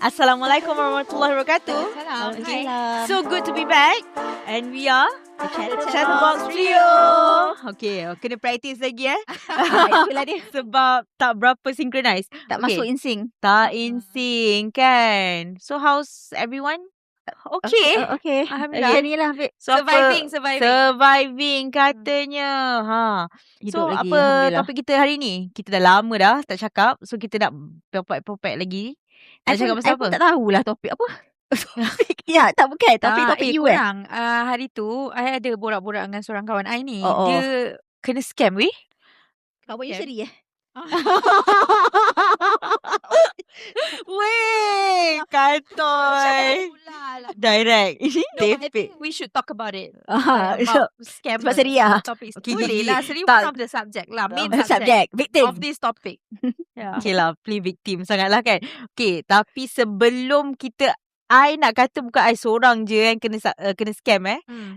Assalamualaikum warahmatullahi wabarakatuh. Okay. So good to be back. And we are The Chatterbox Trio. Okay, kena practice lagi Itulah dia. Sebab tak berapa synchronize. Tak masuk in sync. Tak in sync kan. So how's everyone? Okay. Okay. Alhamdulillah. Macam ni lah, Fik. So surviving katanya. Hidup So lagi, apa Alhamdulillah. topik kita hari ni? Kita dah lama dah tak cakap. So kita nak popek lagi. Nak cakap pasal I pun tak tahulah topik apa. Ya, tak bukan. Topik you kurang. Hari tu, I ada borak-borak dengan seorang kawan I ni. Oh. Dia kena scam weh. Kawan you seri Weh, kantoi. Direct. I think we should talk about it. So, About scam. sebab seria. Topic. Okay, Boleh lah. Seria tak- one of the subject lah. Main Subject. Victim. of this topic. Yeah. Okay lah, play victim sangat lah kan. Okay, tapi sebelum kita, I nak kata bukan I seorang je yang kena scam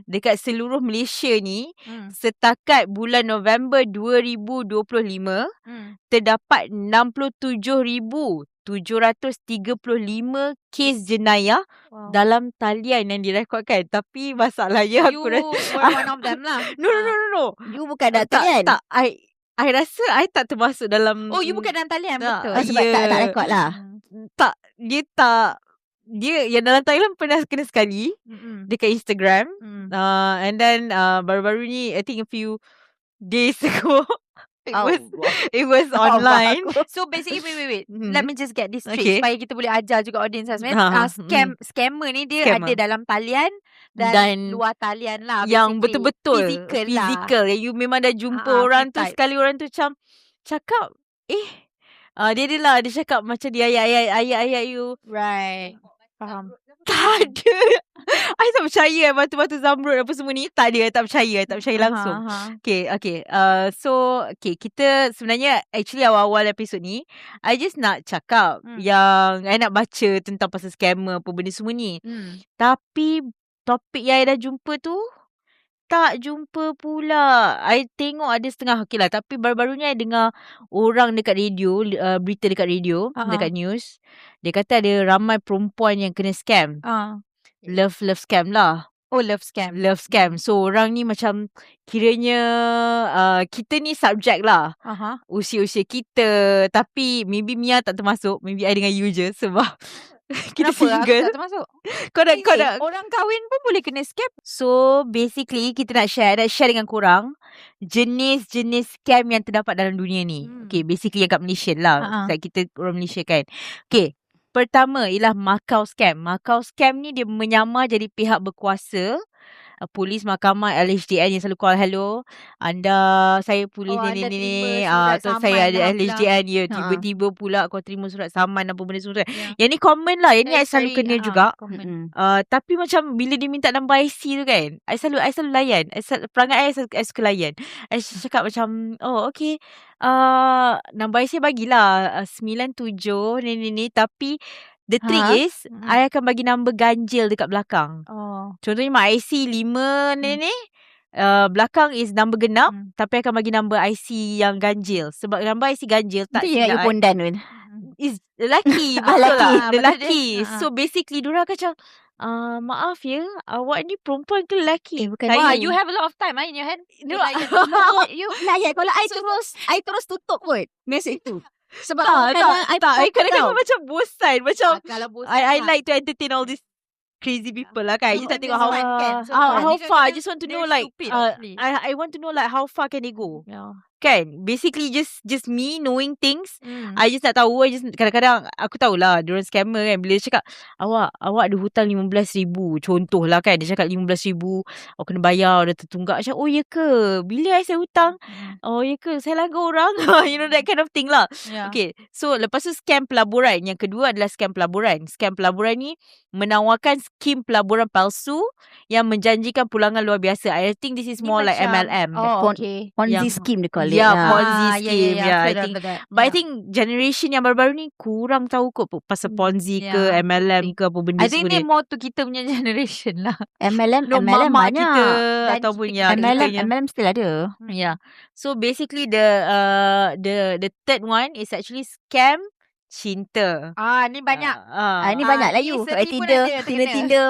dekat seluruh Malaysia ni. Setakat bulan November 2025 terdapat 67,735 kes jenayah dalam talian yang direkodkan. Tapi masalahnya You aku were one of them lah. No. You bukan doktor kan? Tak, I rasa I tak termasuk dalam. Oh, you bukan dalam talian, Tak. betul. Sebab tak rekod lah. Tak, dia yang dalam Thailand pernah kena sekali dekat Instagram. And then baru-baru ni I think a few days ago it was online. So basically, wait. Mhm. Let me just get this straight Okay. supaya kita boleh ajar juga audience lah. Scammer ni dia Scammer. ada dalam talian dan luar talian lah. Yang basically. betul-betul Physical lah. You memang dah jumpa Ah, orang tu, type. sekali orang tu macam cakap dia cakap macam dia ayat-ayat you. Right. Faham. Tak ada. I tak percaya batu-batu zamrud apa semua ni. Tak ada, I tak percaya langsung. Okay. So kita sebenarnya actually awal-awal episod ni I just nak cakap yang I nak baca tentang pasal scammer apa benda semua ni. Tapi topik yang I dah jumpa tu tak jumpa pula. I tengok ada setengah. Okay lah, tapi baru-baru ni I dengar orang dekat radio, berita dekat radio, dekat news. Dia kata ada ramai perempuan yang kena scam. Love scam lah. Oh, love scam. Love scam. So orang ni macam kiranya kita ni subject lah. Usia-usia kita. Tapi maybe Mia tak termasuk. Maybe I dengan you je sebab kita Kenapa aku single. tak termasuk? Kau nak Orang kahwin pun boleh kena scam. So basically kita nak share dengan korang jenis-jenis scam yang terdapat dalam dunia ni. Okay, basically yang kat Malaysia lah. Sebab kita orang Malaysia kan. Okay, pertama ialah Macau scam. Macau scam ni dia menyamar jadi pihak berkuasa. Polis, mahkamah, LHDN yang selalu call, hello, saya polis ni. Atau saya ada LHDN. Ya, tiba-tiba pula kau terima surat saman apa benda semua. Yang ni common lah. Yang ni I selalu kena juga. Tapi macam bila dia minta nombor IC tu kan, I selalu layan. Perangai I suka layan. I cakap macam, oh okay, nombor IC bagilah 97 ni. Tapi the trick is I akan bagi nombor ganjil dekat belakang. Contohnya my IC 5 ni belakang is nombor genap, tapi akan bagi nombor IC yang ganjil. Sebab nombor IC ganjil tak Itu yang you pondan pun. is lelaki. Betul lah, lelaki. So basically diorang akan macam maaf ya, awak ni perempuan ke lelaki? Bukan. You have a lot of time in your hand. No, you layan. Kalau I terus tutup pun mesej tu. Sebab kadang-kadang macam bosan. Macam kalau bosan I like to entertain all these crazy people lah kan. You tak tengok how far. I just want to know like I want to know like how far can they go. Kan? Basically just me knowing things. I just nak tahu. Kadang-kadang aku tahulah diorang scammer kan. Bila dia cakap awak ada hutang 15,000. Contoh lah kan. Dia cakap 15,000 awak kena bayar, dah tertunggak. Macam oh ya ke? Bila saya hutang? Oh ya ke? Saya langgar orang. You know that kind of thing lah. Okay. So lepas tu scam pelaburan. Yang kedua adalah scam pelaburan. Scam pelaburan ni menawarkan skim pelaburan palsu yang menjanjikan pulangan luar biasa. I think this is more like MLM. Ponzi scheme dia call it. Ponzi scheme. I think. But I I think generation yang baru-baru ni kurang tahu kot pasal Ponzi ke MLM ke apa benda think ni more to kita punya generation lah. MLM mak banyak. kita Dan ataupun MLM still ada. So basically the third one is actually scam cinta. Ni banyak. Ni banyak lah ni you. sedih pun Tinder, ada terkena. Tinder,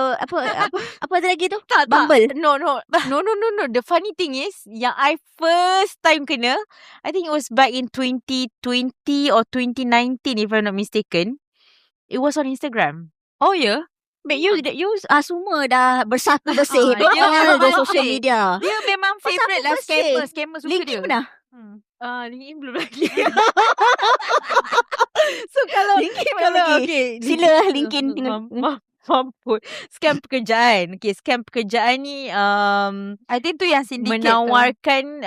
apa ada lagi tu? Tak. Bumble. No. The funny thing is, yang I first time kena, I think it was back in 2020 or 2019 if I'm not mistaken. It was on Instagram. Oh ya? But you semua dah bersatu bersih. dia All the memang social bersih. media. Dia memang Pasal favourite apa lah bersih? scammer suka LinkedIn dia. pernah? LinkedIn belum lagi. So kalau LinkedIn belum lagi. okay, Sila lah LinkedIn tengok. Mampus. Scam pekerjaan. Okay, scam pekerjaan ni I think tu yang syndicate menawarkan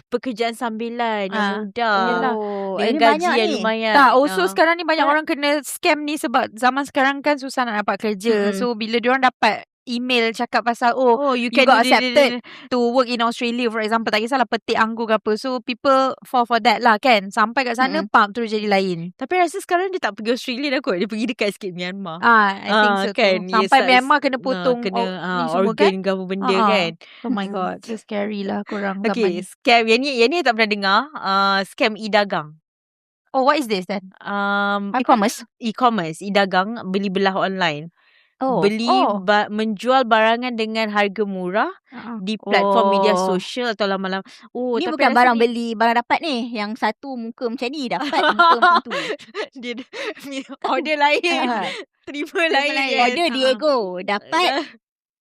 pekerjaan sambilan yang mudah. Yelah. Dengan ini gaji banyak yang ni. lumayan. Tak, also sekarang ni banyak Tak. orang kena scam ni sebab zaman sekarang kan susah nak dapat kerja. So bila diorang dapat email cakap pasal you you got accepted to work in Australia for example, tak kisahlah petik anggur ke apa. So people fall for that lah kan. Sampai kat sana pump terus jadi lain. Tapi rasa sekarang dia tak pergi Australia dah kot. Dia pergi dekat sikit Myanmar. I think so kan. too. Sampai Yes, Myanmar kena potong kena ni semua organ kan. ke apa benda kan. Oh my god, so scary lah korang zaman Okay, ni. scam. Yang ni tak pernah dengar. Scam e-dagang. Oh, what is this then? E-commerce. E-dagang, beli belah online. Oh. Menjual barangan dengan harga murah di platform media sosial atau lama-lama. Ni tapi bukan rasa barang ni- beli, barang dapat ni. Yang satu muka macam ni, dapat muka macam tu. Dia order lain, terima lain. Order Diego, dapat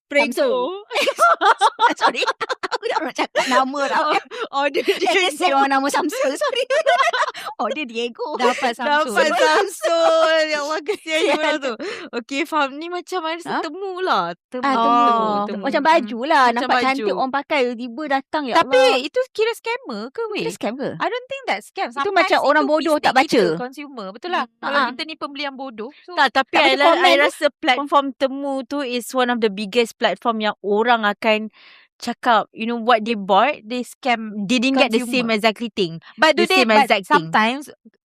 Prego. sorry. Aku dah nak cakap nama tau. Order Dia say orang nama Samsul, sorry. Order Diego. Dapat Samsung. Dapat Samsung. Ya Allah, kesian you lah tu. Okay, faham. Ni macam ada temu lah. Temu. Macam baju lah. Macam Nampak baju. cantik orang pakai. Tiba datang, ya Allah. Tapi itu kira scammer ke weh? Itu scam ke? I don't think that scam. Itu Sometimes macam orang itu bodoh tak mistake baca. kita, consumer. Betul lah. Kalau kita ni pembeli yang bodoh. So, Tak, tapi Tak baca komen I tu. rasa platform temu tu is one of the biggest platform yang orang akan cakap, you know what they bought, they scam, they didn't get the same Consumer. exactly thing. But The same exact thing. sometimes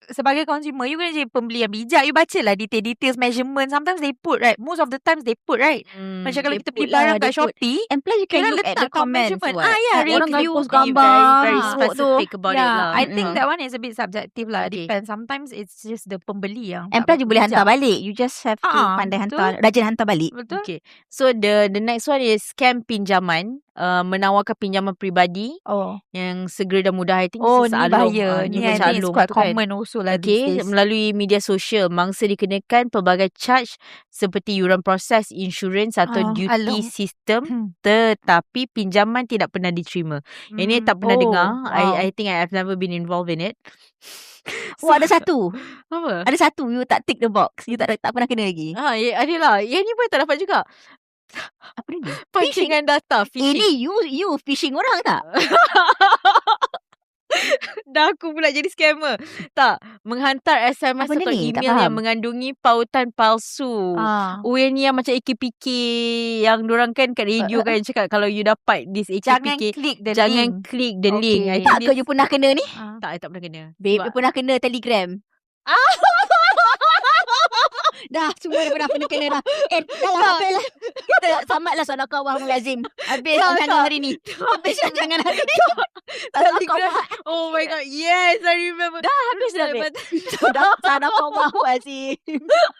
sebagai consumer, you kena jadi pembeli yang bijak. You baca lah details, measurement. Sometimes they put, right? Most of the times they put, right? Macam kalau They kita beli put lah, barang kat they put. Shopee, And plus you can kena look at the letak comments. measurement. What? review. Orang kan post Be gambar. very tu. specific about it lah. I think that one is a bit subjective lah. Okay. Depends. Sometimes it's just the pembeli yang And tak plus you boleh bijak. hantar balik. You just have to pandai betul. hantar. Rajin hantar balik. Betul? Okay. So the next one is scam pinjaman. Menawarkan pinjaman peribadi Oh. yang segera dan mudah. I think Oh, this is ni Along. bahaya. Ni I macam think it's Along quite tu kan. common also lah these Okay, days. melalui media sosial, mangsa dikenakan pelbagai charge seperti yuran proses, insurans atau duty Along. sistem, tetapi pinjaman tidak pernah diterima. Yang ni tak pernah dengar. I think I've never been involved in it. Oh, ada satu. Apa? Ada satu you tak tick the box. You tak pernah kena lagi. Adalah. Yang ni pun tak dapat juga. Apa ni? Pancingan data, phishing. Ini you phishing orang tak? Dah aku pula jadi scammer. Tak, menghantar SMS Apa benda atau ni? Tak email yang faham. mengandungi pautan palsu. Yang ni yang macam AKPK yang diorang kan kat radio kan cakap kalau you dapat this Jangan AKPK, klik the jangan link. klik the link. I think Tak ke you pernah kena ni? Tak, I tak pernah kena. Babe, Sebab- you pernah kena Telegram. Dah, semua dah pernah kena dah. Dah lah, habis lah. Kita selamatlah sadaqah wahum lazim. Habis rancangan hari ni. Habis rancangan hari ni. Sadaqah Telegram. wahum. Oh my god, yes, I remember. Dah habis dah, babe. Sadaqah wahum lazim.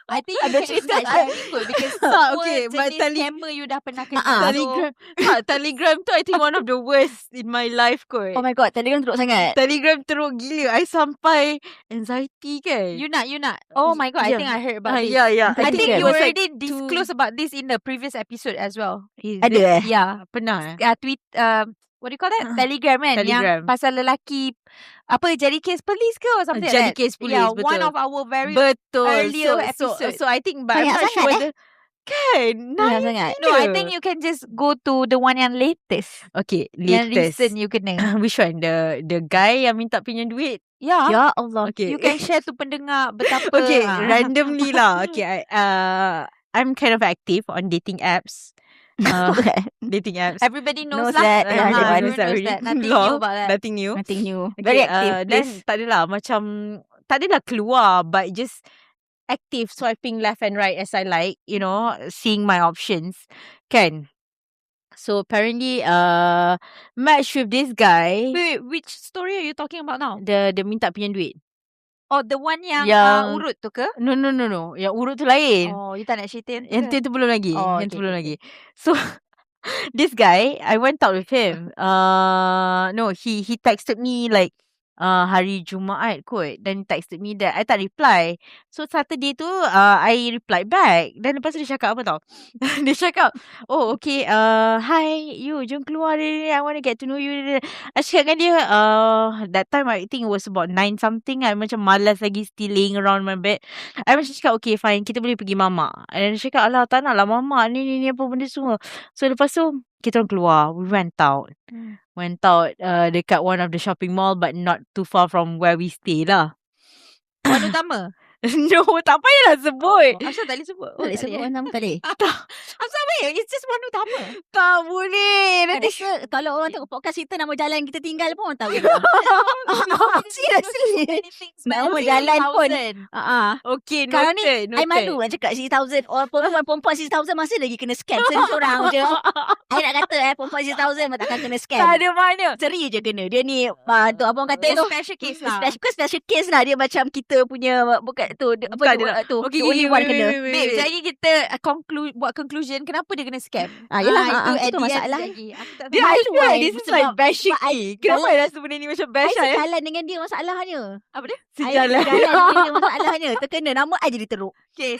I think Ada you should cerita start sharing kot because Tak, semua okay, but jenis scammer you dah pernah kena. Telegram. Tak, Telegram tu I think one of the worst in my life kot. Oh my god, Telegram teruk sangat. Telegram teruk gila. I sampai anxiety kan. You nak. Oh my god, I Yeah. think I heard about this. Yeah. I think Telegram. you was like already disclosed about this in the previous episode as well. Ada Yeah. Pernah Tweet what do you call that? Telegram kan? Telegram. Yang pasal lelaki apa jadi kes polis ke or something Jadi like that? kes polis, Yeah, betul. one of our very Betul. earlier so, episode. So I think but I'm Banyak not sure sangat, whether kan. Banyak sangat. No, I think you can just go to the one yang latest. Okay, Yang latest. recent you kena. Which one? The guy yang minta pinjam duit. Yeah. Ya Allah. Okay. You can share to pendengar betapa. Okay, randomly lah. Okay, I'm kind of active on dating apps. Dating apps. Everybody knows, Knows lah. that. Yeah, Everyone everyone knows knows that that. already. Nothing Law. new about that. Nothing new. Nothing new. Okay, Very active. Then Please. tak adalah macam tak adalah keluar but just active swiping left and right as I like, you know, seeing my options. Kan? So apparently match with this guy, Wait, which story are you talking about now? the minta pinjam duit. Oh, the one yang urut tu ke? No. Yang urut tu lain. Oh, you tak nak cerita Yang tu belum lagi. Oh, Yang tu okay, belum okay. lagi. So this guy, I went out with him. No, he texted me like hari Jumaat kot. Then texted me that I tak reply. So Saturday tu I replied back. Dan lepas tu dia cakap apa tau? Dia cakap, oh okay, hi you, jom keluar ni, I want to get to know you. I cakap dengan dia, that time I think it was about 9 something. I macam malas lagi, still laying around my bed. I macam cakap, okay fine, kita boleh pergi mamak. And dia cakap, alah tak nak lah mamak ni apa benda semua. So lepas tu kita orang keluar. We went out. Dekat one of the shopping mall, but not too far from where we stay lah. One utama. No, tak payahlah sebut. Asal tak boleh sebut? Tak boleh sebut nama kali. Asal boleh? It's just one utama. Tak boleh. Nanti Kalau orang tengok podcast kita, nama jalan kita tinggal pun orang tahu. Seriously. Nama jalan pun. okay, Sekarang ni, noted. I malu nak cakap 6,000. Orang perempuan 6,000 masih lagi kena scam. Seorang je. I nak kata perempuan 6,000 takkan kena scam. Tak ada mana. Seri je kena. Dia ni, tu apa orang kata tu? Special case lah. Special case lah. Dia macam kita punya, bukan tu. Bukan dia tu. Okay, The only one kena. Babe, jadi kita buat conclusion kenapa dia kena scam. Yelah, itu itu masalah. lagi. Aku tak Dia, tahu. I swear, why. this is like bashing Sebab me. Kenapa I rasa benda ni macam bash I I? sejalan dengan dia masalahnya. Apa dia? Sejalan. Sejalan dengan dia masalahnya. Terkena nama I jadi teruk. Okay.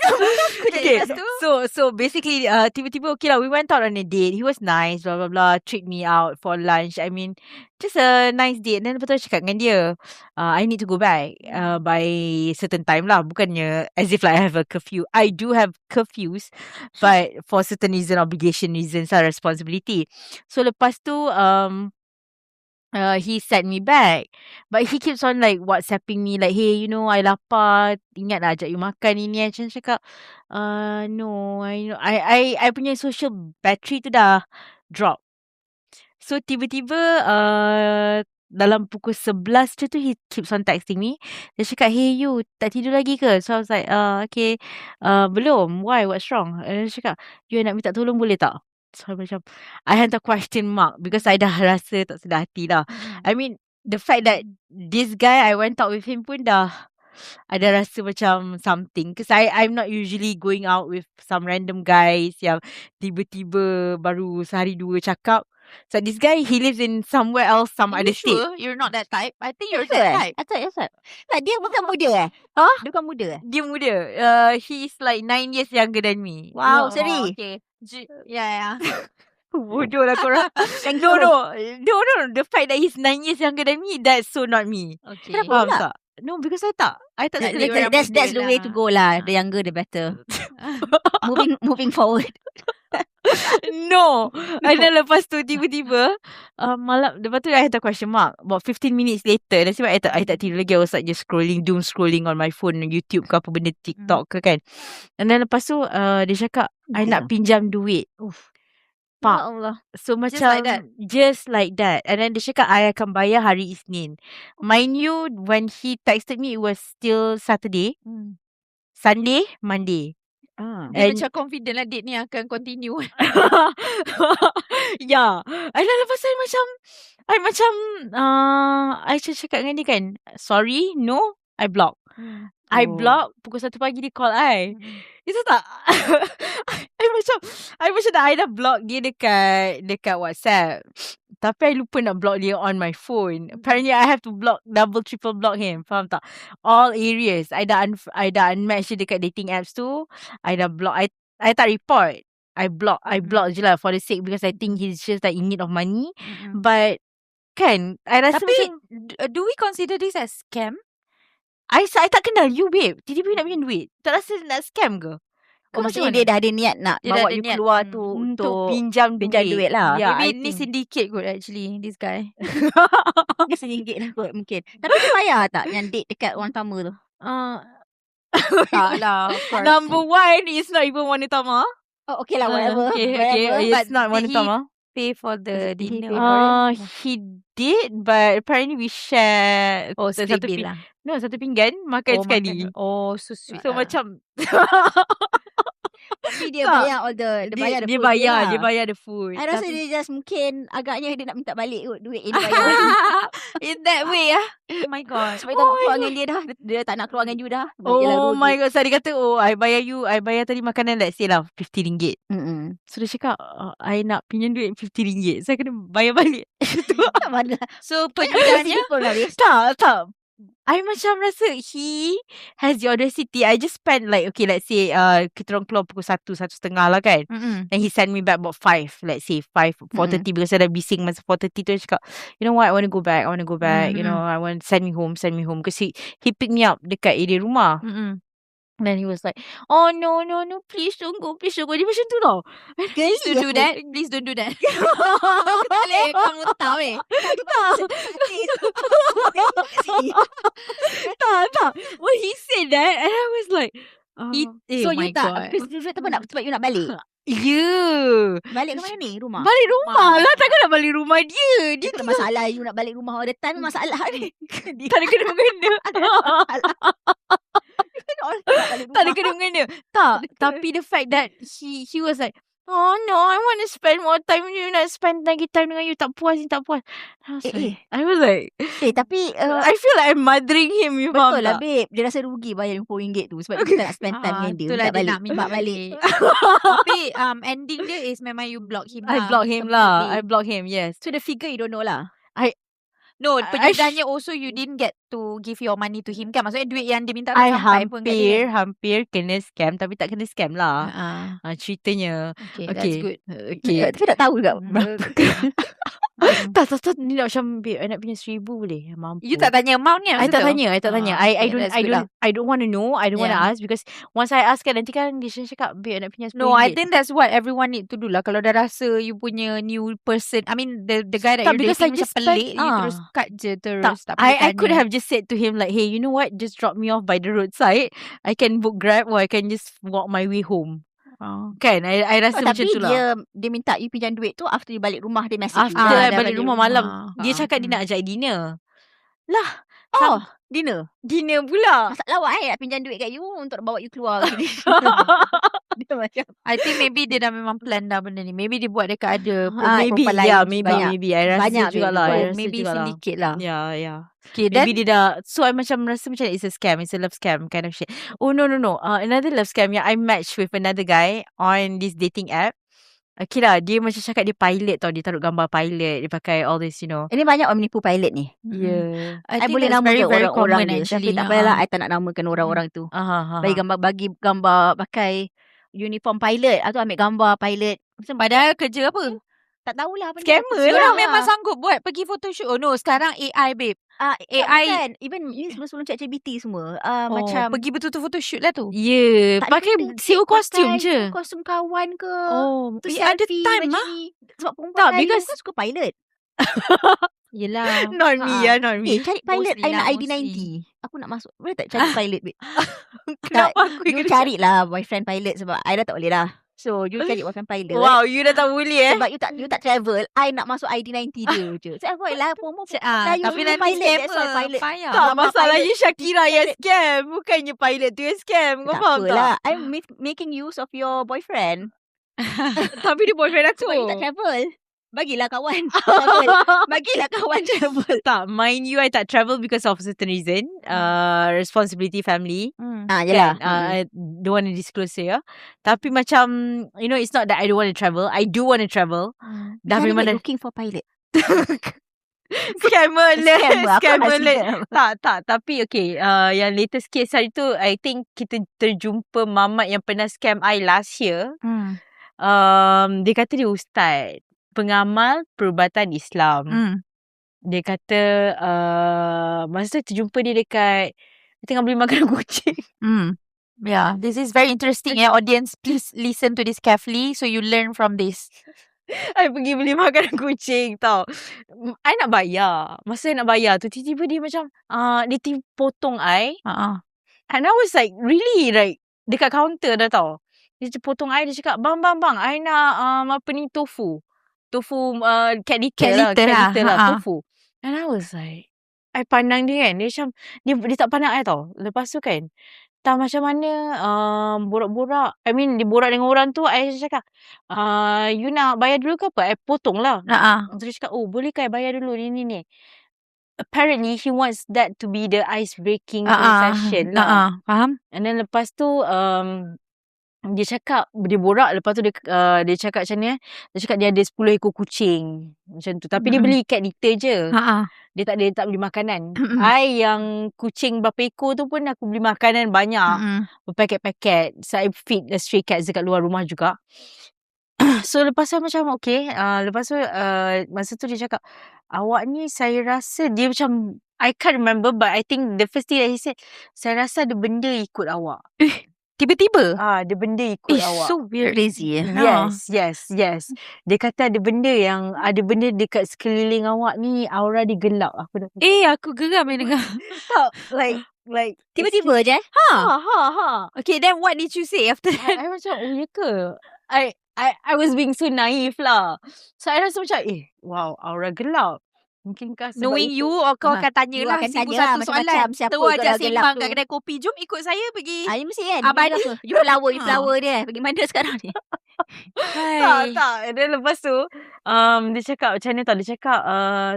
Okay, Lepas tu? so basically, tiba-tiba okay lah, we went out on a date. He was nice, blah blah blah, treat me out for lunch. I mean, just a nice date. Then lepas tu I cakap dengan dia, I need to go back by certain time lah. Bukannya as if like I have a curfew. I do have curfews, but for certain reason, obligation reasons, responsibility. So lepas tu, he sent me back, but he keeps on like WhatsApping me like, hey, you know, I lapar, ingat lah ajak you makan ini. Macam cakap, no, I punya social battery tu dah drop. So tiba-tiba dalam pukul 11 tu he keeps on texting me. Dia cakap, hey you, tak tidur lagi ke? So I was like, okay, belum. Why? What's wrong? Dia cakap, you nak minta tolong boleh tak? So macam I hantar question mark because I dah rasa tak sedar hati lah. I mean, the fact that this guy I went out with him pun dah ada rasa macam something. Because I'm not usually going out with some random guys yang tiba-tiba baru sehari dua cakap. So this guy, he lives in somewhere else, some other state. Sure you're not that type? I think you're Betul that type. I thought yes. Tak, dia bukan muda Dia bukan muda Dia muda. He's like 9 years younger than me. Wow, Oh, seri. okay. Yeah. Bodoh lah korang. No. The fact that he's 9 years younger than me, that's so not me. Okay. Kenapa Faham pula? tak? No, because I tak suka dia lelaki orang yang That's the muda way lah. to go lah. The younger the better. Moving forward. No. And then lepas tu tiba-tiba malam, lepas tu I hantar question mark. About 15 minutes later, dan sebab I tak tidur lagi, I was like just doom scrolling on my phone, YouTube ke apa benda, TikTok ke kan. And then lepas tu dia cakap, I nak pinjam duit. Pak. Ya Allah. So Just macam like that? Just like that. And then dia cakap, I akan bayar hari Isnin. Mind you, when he texted me, it was still Saturday, Sunday, Monday. Dia And macam confident lah date ni akan continue. yeah. And then lepas tu I macam I cakap dengan dia kan, sorry, no, I block. I block. Pukul 1 pagi dia call I. Itu tak I macam dah, I dah block dia dekat WhatsApp, tapi I lupa nak block dia on my phone. Apparently I have to block, double triple block him. Faham tak? All areas I dah unmatch dia dekat dating apps tu. I dah block. I tak report. I block je lah for the sake, because I think he's just like in need of money. But kan, I rasa Tapi macam, do we consider this as scam? I tak kenal you, babe. Tiba-tiba nak pinjam duit. Tak rasa nak scam ke? Kau maksudnya dia dah ada niat nak Dia dah bawa ada you niat, keluar tu Untuk untuk pinjam duit lah. Yeah, Maybe I ni think. syndicate kot actually, this guy. Dia RM1 lah kot mungkin. Tapi dia bayar tak yang date dekat orang tamu tu? Tak lah, of course. Number one is not even one utama. Oh, okay lah, whatever. Okay, Whatever. it's not one did he utama. pay for the Did he dinner? pay He did, but apparently we share Split satu bill lah. satu pinggan makan sekali. Oh, so sweet. So macam Tapi dia Tak. bayar all the bayar the Dia food bayar, lah. dia bayar the food. I rasa Tapi- dia just mungkin agaknya dia nak minta balik kot duit yang dia bayar. In that way Oh my god. Sebab tak nak keluar dengan dia dah. Dia tak nak keluar dengan you dah. Bagi lah Oh rugi. my god. So dia kata, I bayar tadi makanan, let's say lah RM50. Mm-mm. So dia cakap, I nak pinjam duit RM50. So I kena bayar balik. Mana? So Banyak penjualannya simple lah, Riz. Tak. I macam rasa he has the audacity. I just spent like, okay, let's say kita orang keluar pukul 1:30 lah kan. And he sent me back about 5. Let's say 4:30 because I dah bising masa 4:30 tu. Dia cakap, you know what, I want to go back. You know, I want send me home. Because he picked me up dekat area rumah. And then he was like, oh no, please don't go. Dia macam tu tau. Please don't do that. Please don't do that. Kamu tahu Tak. Well, he said that and I was like, So you tak duit tu nak sebab you nak balik. yeah. Balik ke mana ni? Rumah. Balik rumah lah. Takkan nak balik rumah dia. Dia Itu masalah you nak balik rumah all the time masalah ni. tak ada kena-mengena. Tak ada kena-mengena. Tak. Tapi the fact that he was like, oh no, I want to spend more time with you. Nak spend lagi time dengan you. Tak puas. I was like, Tapi I feel like I'm mothering him. You faham betul lah tak? babe. Dia rasa rugi bayar RM50 tu sebab dia tak nak spend time dengan dia. Itulah Tak dia balik. nak minta Mak balik. Tapi ending dia is memang you block him I lah. block him lah. Completely. I block him, yes. So the figure you don't know lah. No, I- penjualannya also you didn't get to give your money to him kan. Maksudnya duit yang dia minta tak I sampai pun kat dia. hampir kena scam. Tapi tak kena scam lah. Ceritanya. Okay, Okay. that's good. Okay. Tapi tak tahu juga. Tak. Ni nak macam, babe, I nak punya 1,000 boleh? Mampu. You tak tanya amount ni? I tak tanya. I okay, that's good lah. I don't want to know. I don't want to Yeah. ask because once I ask kan nanti kan dia cakap, babe, I nak punya 10 No, I ringgit." think that's what everyone need to do lah. Kalau dah rasa you punya new person, I mean the guy that Tak, you're because dating I macam just pelik, spent- you terus cut je terus. Tak I payah could tanya. have just said to him like, hey, you know what? Just drop me off by the roadside. I can book Grab or I can just walk my way home. Kan? I rasa macam Tapi tu lah. dia minta you pinjam duit tu after you balik rumah dia message After you. I dah balik balik rumah rumah. malam, dia cakap dia nak ajak dinner. Lah, Oh, dinner. dinner pula. Masak lawak nak pinjam duit kat you untuk bawa you keluar gini. Dia macam I think maybe dia dah memang plan dah benda ni. Maybe dia buat dekat ada Maybe, perempuan lain. yeah, banyak. maybe. I rasa Banyak jugalah. maybe. I rasa Maybe jugalah. sedikit lah. Yeah. Okay, then Maybe dia dah. So I macam rasa macam it's a scam. It's a love scam kind of shit. Oh no. Another love scam yang I matched with another guy on this dating app. Okay lah, dia macam cakap dia pilot tau. Dia taruh gambar pilot. Dia pakai all this, you know. ini banyak orang menipu pilot ni. Yeah. I I think boleh that's nama very, ke very orang-orang common dia. actually. Tapi tak payahlah I tak nak namakan orang-orang tu. Bagi gambar pakai uniform pilot atau ambil gambar pilot. Macam Padahal kerja apa? tak tahulah apa Scammer dia. lah. Orang memang sanggup buat pergi photoshoot. Oh no, sekarang AI babe. AI kan. Even you sebelum ChatGPT semua. Macam pergi betul-betul photoshoot lah tu. Yeah. tak ada Pakai benda. sewa kostum Pakai je. kostum kawan ke. Oh, Tu ada selfie time macam lah. ni. Sebab perempuan Tak, Melayu because- kan suka pilot. Yelah. Not me, not me. Cari pilot. Mostly I nak lah, ID90. Aku nak masuk. Boleh tak cari pilot, babe? Kenapa aku You kena carilah boyfriend pilot sebab I dah tak boleh dah. So you cari boyfriend pilot. Wow, you dah tak boleh Sebab you tak travel, I nak masuk ID90 dia je. So avoid lah promo. Tapi you nanti pilot, scammer. that's why pilot. Payah. Tak, Gambar masalahnya pilot. Shakira yang scam. Bukannya pilot tu yang scam. Kau Tak faham apalah. tak? I'm making use of your boyfriend. Tapi dia boyfriend aku. Sebab you tak travel. Bagilah kawan travel. Bagilah kawan travel. Tak, mind you, I tak travel because of certain reason. Responsibility family. Yelah. I don't want to disclose here. Tapi macam, you know, it's not that I don't want to travel. I do want to travel. Dah Jangan memang dah looking for pilot. scammer alert. Scam Scammer alert. scam. Tak. Tapi okay, yang latest case hari tu, I think kita terjumpa mamat yang pernah scam I last year. Dia kata dia ustaz, pengamal perubatan Islam. Dia kata masa tu terjumpa dia dekat, dia tengah beli makanan kucing. Yeah, this is very interesting. Audience, please listen to this carefully so you learn from this. I pergi beli makanan kucing tau. I nak bayar. Masa I nak bayar tu, tiba-tiba dia macam dia potong I. And I was like, really, like dekat kaunter dah tau. Dia potong I, dia cakap, bang, I nak apa ni, tofu, cat litter lah, tofu. And I was like, I pandang dia kan, dia macam, dia tak pandang I tau. Lepas tu kan, tak macam mana borak-borak. I mean dia borak dengan orang tu, I cakap, you nak bayar dulu ke apa? I potong lah. Terus dia cakap, oh boleh ke I bayar dulu ni. Apparently he wants that to be the ice breaking session lah. Faham? And then lepas tu dia cakap, dia borak, lepas tu dia cakap macam ni dia cakap dia ada 10 ekor kucing macam tu, tapi dia beli cat litter je. Dia tak beli makanan. I yang kucing berapa ekor tu pun aku beli makanan banyak, berpaket-paket, so I feed the stray cats dekat luar rumah juga. So lepas tu macam okay, lepas tu masa tu dia cakap, awak ni saya rasa, dia macam, I can't remember, but I think the first thing that he said, saya rasa ada benda ikut awak. Tiba-tiba? Ada benda ikut awak. So weird. Crazy Yes. Dia kata ada benda dekat sekeliling awak ni, aura dia gelap. Aku dah Aku geram dengar. tak, like Tiba-tiba je Okay, then what did you say after that? I macam, oh ya ke? I was being so naive lah. So I rasa macam, wow, aura gelap. Mungkinkah sebab Knowing itu? you, kau akan tanya You lah akan 1001 tanya lah, soalan. macam-macam, siapa Terus ajak aura gelap sembang tu. kat kedai kopi. Jom ikut saya pergi. Ini mesti kan Abadi. You flower dia bagaimana sekarang ni? Tak. And then lepas tu dia cakap macam ni tau. Dia cakap,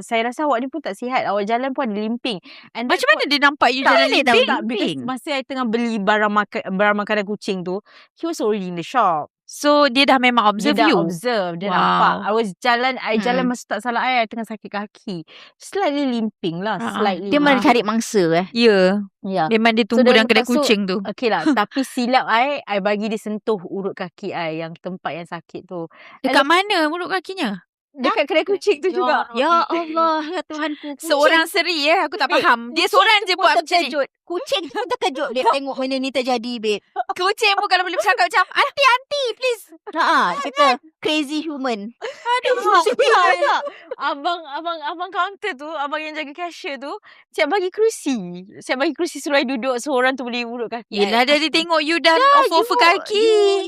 saya rasa awak ni pun tak sihat. Awak jalan pun ada limping. And Macam mana dia nampak you Tak jalan boleh tahu limping? tak. because masa I tengah beli barang makanan kucing tu, he was already in the shop. So, dia dah memang Dia observe dah you? observe. Dia Wow. nampak. I jalan masa tak salah I tengah sakit kaki. Slightly limping lah. Slightly. Dia mana cari mangsa Ya. Ya. Memang dia tunggu then dalam kedai lepas tu, kucing tu. Okay lah. Tapi silap I bagi dia sentuh urut kaki I yang tempat yang sakit tu. Dekat mana mulut kakinya? Dekat kedai kucing tu juga. Ya Allah, ya Tuhanku. Seorang seri Aku tak faham. Dia seorang je buat macam ni. terkejut. Kucing pun terkejut babe tengok benda ni terjadi babe. Kucing pun kalau boleh bercakap macam, Aunty please. Cakap crazy human. Tak. Abang kaunter tu, abang yang jaga cashier tu, siap bagi kerusi. Suruh I duduk seorang tu boleh urut kaki. Yelah dia tengok you dah over kaki.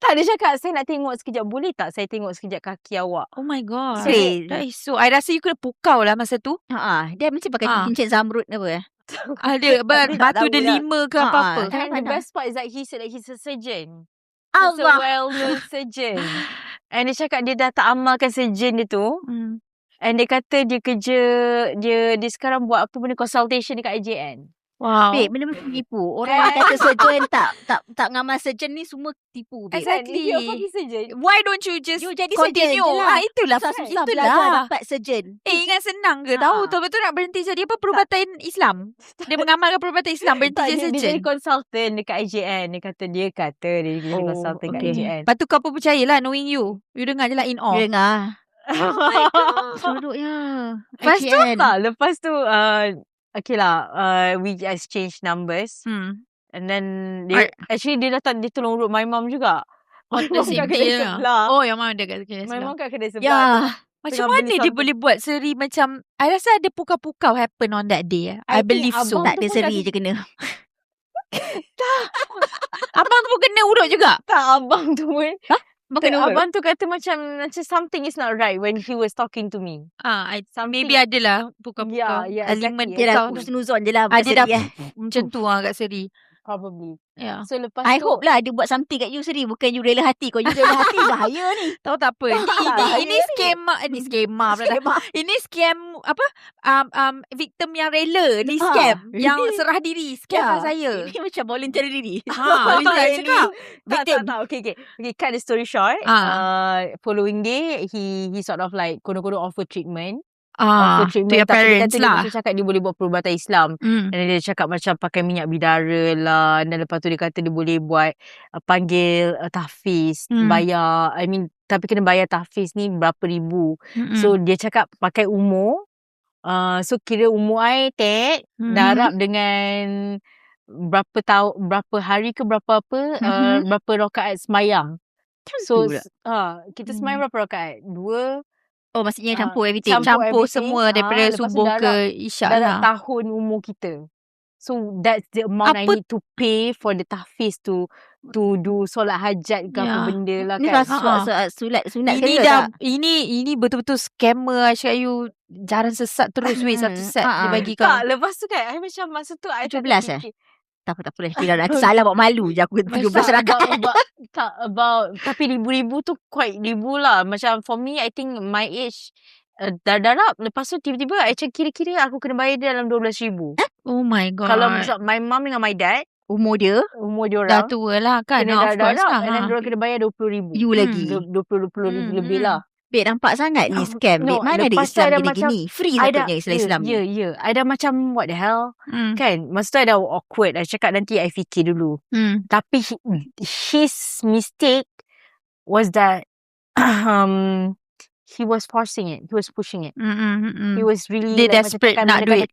Tak, dia cakap, saya nak tengok sekejap. Boleh tak saya tengok sekejap kaki awak? Oh my god. Crazy. That is so, I rasa you kena pukau lah masa tu. Dia mesti pakai cincin zamrud apa. Ada tak batu tahu lah. delima ke apa-apa. And the Mana? best part is that he said that he's a surgeon. He's a Allah. well-known surgeon. And dia cakap dia dah tak amalkan surgeon dia tu. Hmm. And dia kata dia kerja, dia sekarang buat apa benda consultation dekat IJN. Wow. Babe, benda mesti tipu. Orang yang kata surgeon tak ngamal surgeon ni semua tipu babe. Exactly. You're fucking surgeon. Why don't you just You jadi continue? surgeon je lah. Itulah. Susah belajar dapat surgeon. Ingat senang ke? Tahu betul nak berhenti jadi apa? Perubatan Islam. Dia mengamalkan perubatan Islam. Berhenti Tak, jadi dia surgeon. jadi consultant dekat IJN. Dia kata dia jadi consultant kat IJN. Lepas tu kau pun percayalah knowing you. You dengar je lah in awe. You dengar. Duduknya. Lepas tu okay lah, we exchange numbers. And then actually dia datang, dia tolong urut my mom juga. Oh, the same day lah. Oh, yang mana dia kat kedai My sebelah. mom kat kedai sebelah. Ya. Macam tengah mana beli dia something. boleh buat seri macam, I rasa ada pukau-pukau happen on that day. I think believe so. abang Tak ada tu pun seri je kena. Abang tu pun kena urut juga. Tak, abang tu pun. Abang tu kata macam something is not right when he was talking to me. Maybe adalah pukau-pukau. Yeah, Elemen exactly. Dia dah pukau tu. husnuzon je lah. Ada dah dah. macam tu kat seri. Probably. Ya. So lepas I tu hope lah dia buat something kat you sendiri. Bukan you rela hati. Kalau you rela hati bahaya ni. Tahu tak apa. Ini skema. Ini skema pula. Ini scam apa? Victim yang rela. Ni scam. Yang serah diri. Scam saya. Ini macam voluntary diri. Ini saya cakap. Tak. Okay, cut the story short. Following day, he sort of like kono-kono offer treatment. To your parents lah. Dia cakap dia boleh buat perubatan Islam. Dan dia cakap macam pakai minyak bidara lah. Dan lepas tu dia kata dia boleh buat panggil tahfiz. Bayar, tapi kena bayar tahfiz ni berapa ribu. So dia cakap pakai umur. So kira umur I darab dengan berapa hari ke berapa berapa rakaat semayang. So kita semayang berapa rakaat? 2. Oh maksudnya campur everything. Campur everything. semua daripada Lepas tu subuh ke isyak darab lah. tahun umur kita. So that's the amount I need to pay for the tahfiz to do solat hajat ke apa benda lah Ni kan. sunat Ini sekali dah tak? ini betul-betul scammer. I cakap you jalan sesat terus weh. Satu set dia bagi kau. Tak, lepas tu kan I macam masa tu I 17 fikir, Tak apa. Nanti salah buat malu je aku 17 rakaat. Tapi ribu-ribu tu quite ribu lah. Macam for me, I think my age dah darab. Lepas tu tiba-tiba macam kira-kira aku kena bayar dia dalam 12,000. Oh my god. Kalau my mum dengan my dad, Umur dia dah orang tua lah kan. kena Of course darab. lah. And then diorang kena bayar 20,000. You lagi 20,000 lebih lah. Babe, nampak sangat ni scam. No, Babe, mana ada lepas tu Islam ada gini-gini. Free sepatutnya Islam ni. Ya. I dah macam what the hell. Kan? Masa tu I dah awkward. I cakap nanti I fikir dulu. Tapi his mistake was that he was forcing it. He was pushing it. He was really Dia desperate nak duit.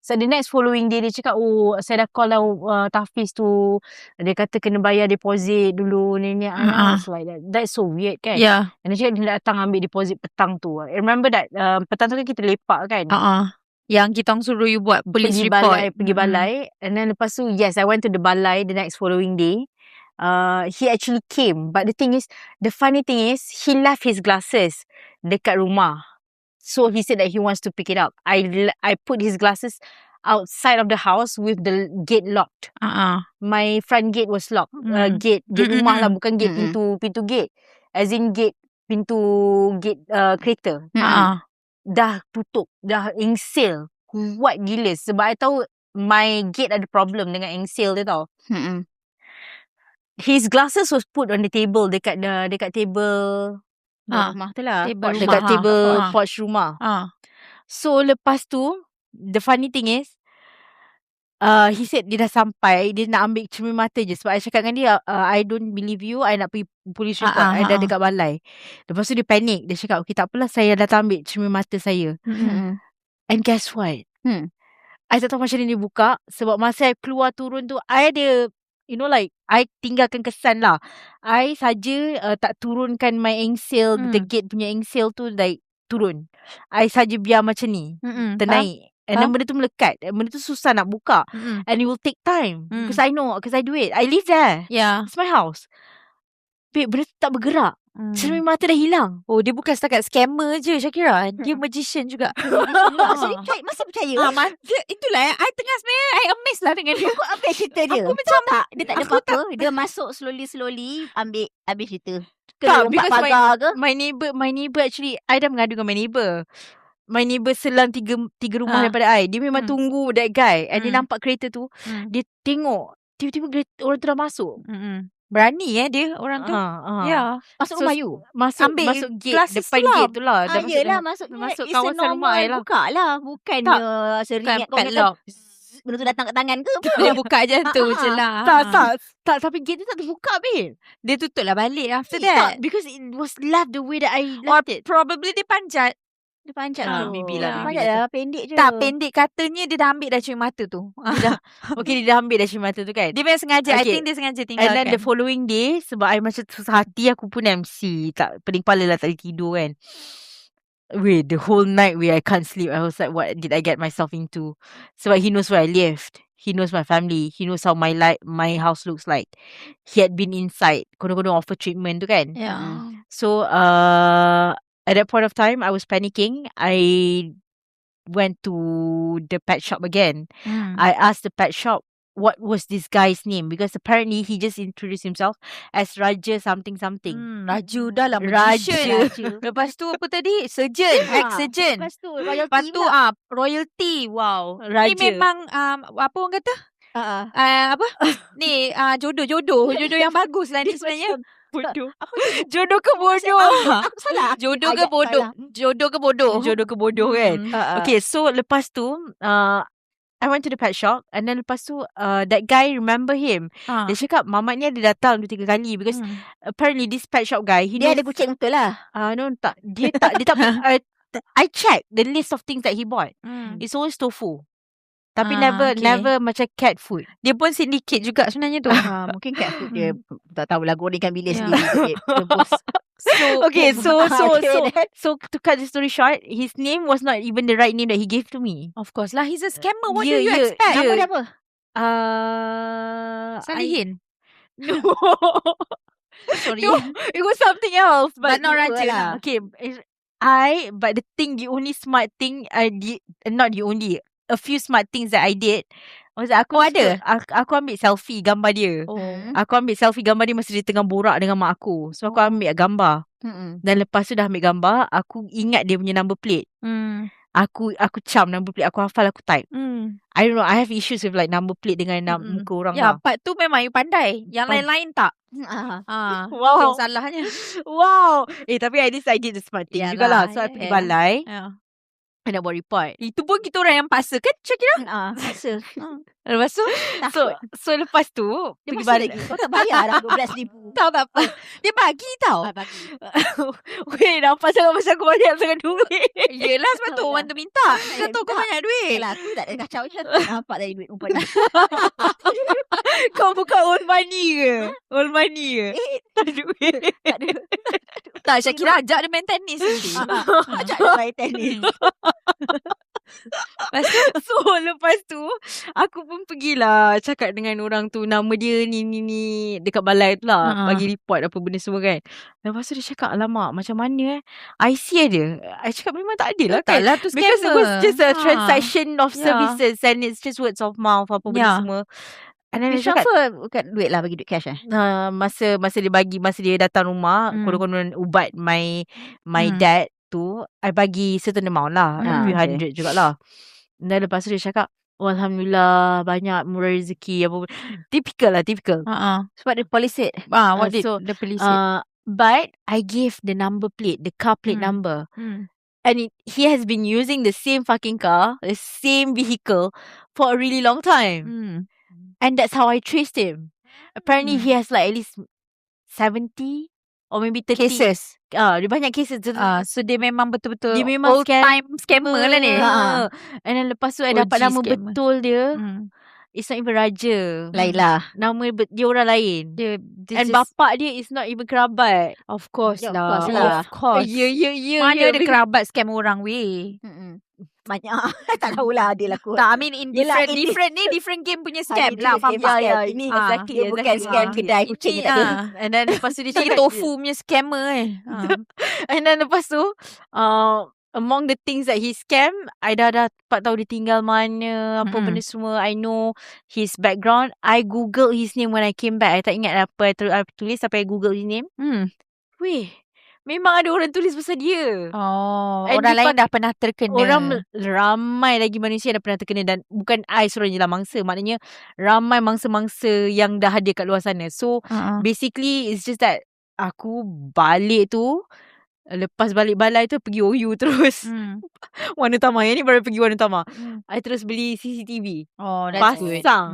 So the next following day dia cakap, saya dah call lah Tafiz tu. Dia kata kena bayar deposit dulu. Ni. I was like that. That's so weird kan. Yeah. And dia cakap dia datang ambil deposit petang tu. I remember that petang tu kan kita lepak kan. Yang kita orang suruh you buat police report. Pergi balai. And then lepas tu, yes, I went to the balai the next following day. He actually came. But the funny thing is, he left his glasses dekat rumah. So he said that he wants to pick it up. I put his glasses outside of the house with the gate locked. My front gate was locked. Gate rumah lah, bukan gate pintu gate. As in pintu gate kereta. Dah tutup, dah engsel. Kuat gila. Sebab I tahu my gate ada problem dengan engsel dia tau. His glasses was put on the table dekat table rumah tu lah. Dekat table porch rumah. So lepas tu, the funny thing is, he said dia dah sampai, dia nak ambil cermin mata je. Sebab I cakap dengan dia, I don't believe you, I nak pergi police report. I dah dekat balai. Lepas tu dia panik. Dia cakap, okay, tak apalah, saya datang ambil cermin mata saya. And guess what? I tak tahu macam mana dia buka. Sebab masa I keluar turun tu, I ada, I tinggalkan kesan lah. I saja tak turunkan my engsel, the gate punya engsel tu turun. I saja biar macam ni, ternaik. And then benda tu melekat. Benda tu susah nak buka. And it will take time. Because I know, because I do it. I live there. Yeah. It's my house. Babe, benda tu tak bergerak. Cermin mata dah hilang. Oh, dia bukan setakat scammer je, Syakira. Dia magician juga. Masih percaya. Itulah I tengah sebenarnya I amazed lah dengan dia. Apa cerita dia? Aku macam tak, dia tak ada apa-apa. Dia masuk slowly ambil habis cerita. Tak, Lompat pagar ke? My neighbor actually, I dah mengadu dengan my neighbor. My neighbor selang tiga rumah daripada I. Dia memang tunggu that guy. And dia nampak kereta tu. Dia tengok. Tiba-tiba orang tu dah masuk. Berani dia orang tu. Ya. Masuk rumah you? Masuk gate. Depan gate tu lah. Yelah, masuk kawasan rumah I lah. Buka lah. Bukan dia seringat kau padlock. Benda tu datang kat tangan ke? Dia buka je tu je lah. Tak. Tapi gate tu tak terbuka, babe. Dia tutup lah balik after that. Because it was left the way that I Or left it. probably dia panjat. Dia panjat tu. Maybe lah. Panjat lah. Pendek je. Tak, pendek katanya dia dah ambil dah cermin mata tu. Okay, dia dah ambil dah cermin mata tu kan. Dia memang sengaja. I Okay. think dia sengaja tinggalkan. And then the following day, sebab I macam susah hati, aku pun MC. Tak, pening kepala lah, tak boleh tidur kan. Wait, the whole night I can't sleep. I was like, what did I get myself into? Sebab he knows where I lived. He knows my family. He knows how my house looks like. He had been inside. Kono-kono offer treatment tu kan. Yeah. So, at that point of time, I was panicking. I went to the pet shop again. I asked the pet shop, what was this guy's name? Because apparently he just introduced himself as Raja something. Raju dah lah Raja. magician. Lepas tu apa tadi? Surgeon. Ex-surgeon. Lepas tu Lepas tu royalty. Wow. Raja. Ni memang apa orang kata? Apa? Ni jodoh yang bagus lah ni sebenarnya. Bodoh. Jodoh ke bodoh? Aku salah. Jodoh ke bodoh? Jodoh ke bodoh? Jodoh ke bodoh kan. Okay, so lepas tu I went to the pet shop. And then lepas tu that guy, remember him. Dia cakap mamat ni ada datang 2-3 kali. Because apparently this pet shop guy, Dia ada kucing betul lah. no, tak. Dia tak I checked the list of things that he bought. It's always tofu. Tapi never macam cat food. Dia pun syndicate juga sebenarnya tu. Mungkin cat food dia tak tahulah gorengkan bilik sendiri. So to cut the story short, his name was not even the right name that he gave to me. Of course lah, he's a scammer. What do you expect? Nama dia apa? Salihin. No. Sorry. No, it was something else. But not Raja lah. Okay, but the only smart thing I did, not the only, a few smart things that I did Maksud aku ada? Aku ambil selfie gambar dia. Aku ambil selfie gambar dia masa dia tengah borak dengan mak aku. So aku ambil gambar. Dan lepas tu dah ambil gambar, aku ingat dia punya number plate. Aku cam number plate, aku hafal, aku type. I don't know, I have issues with like number plate dengan muka orang Ya, lah. part tu memang you pandai. Yang lain-lain tak. Wow. Itu salahnya. Wow. Tapi at least I did the smart thing jugalah. So I pergi balai, I nak buat report. Itu pun kita orang yang paksa kan, Syakira? Paksa. Lepas tu So lepas tu Dia pergi masih balik. lagi. Kau tak bayar dah 12,000. Tahu tak apa. Dia bagi tau. Bagi. Weh, nampak sangat macam aku banyak sangat duit. Yelah, sebab tu orang tu minta. Dia tahu kau banyak duit. Yelah, aku tak ada kacau je. Nampak dari duit perempuan ni. Kau bukan old money ke? Old money ke? Tak ada duit. Tak ada. Tak, Syakira ajak dia main tenis nanti. Ajak dia main tenis. So lepas tu aku pun pergilah cakap dengan orang tu, nama dia ni dekat balai tu lah, bagi report apa benda semua kan. Lepas tu dia cakap, alamak macam mana IC ada. I cakap memang tak ada lah kan. Taklah tu Because it was just a transaction of Yeah. services and it's just words of mouth apa benda semua. And then Dia dia cakap, transfer bukan duit lah, bagi duit cash masa dia datang rumah, konon-konon ubat my dad tu, I bagi certain amount lah, a few hundred jugalah. Dan lepas tu dia cakap, alhamdulillah banyak murah rezeki apa. Typical. Sebab dia police it. What did so, the police say? But I gave the number plate, the car plate number. And he has been using the same fucking car, the same vehicle for a really long time. And that's how I traced him. Apparently he has like at least 70 or maybe 30 Cases. Dia banyak cases. So dia memang betul-betul Dia memang old time scammer lah ni. And then lepas tu I OG dapat nama scammer. betul dia. It's not even Raja. Laila. Nama dia orang lain. And bapak dia is not even kerabat. Of course Ya, of lah. course lah. Of course. Ya. Mana ada kerabat scam orang weh. Banyak. Tak tahulah dia laku. Tak, I mean in Yelah, different game punya scam Ini lah. different Faham game tak? scam. Ini exactly, dia bukan scam kedai kucing Ini tak ada. And then lepas tu dia Ini cakap, tofu punya scammer And then lepas tu among the things that he scam, I dah dapat tahu dia tinggal mana, apa benda semua. I know his background. I googled his name when I came back. I tak ingat apa I tulis, tapi I googled his name. Weh, memang ada orang tulis pasal dia. And orang lain dah pernah terkena. Orang ramai lagi manusia dah pernah terkena. Dan bukan I seorang je lah mangsa. Maknanya ramai mangsa-mangsa yang dah ada kat luar sana. So basically it's just that aku balik tu, lepas balik balai tu pergi OU terus. Wanutama. Yang ni baru pergi Wanutama. I terus beli CCTV. That's good. Pasang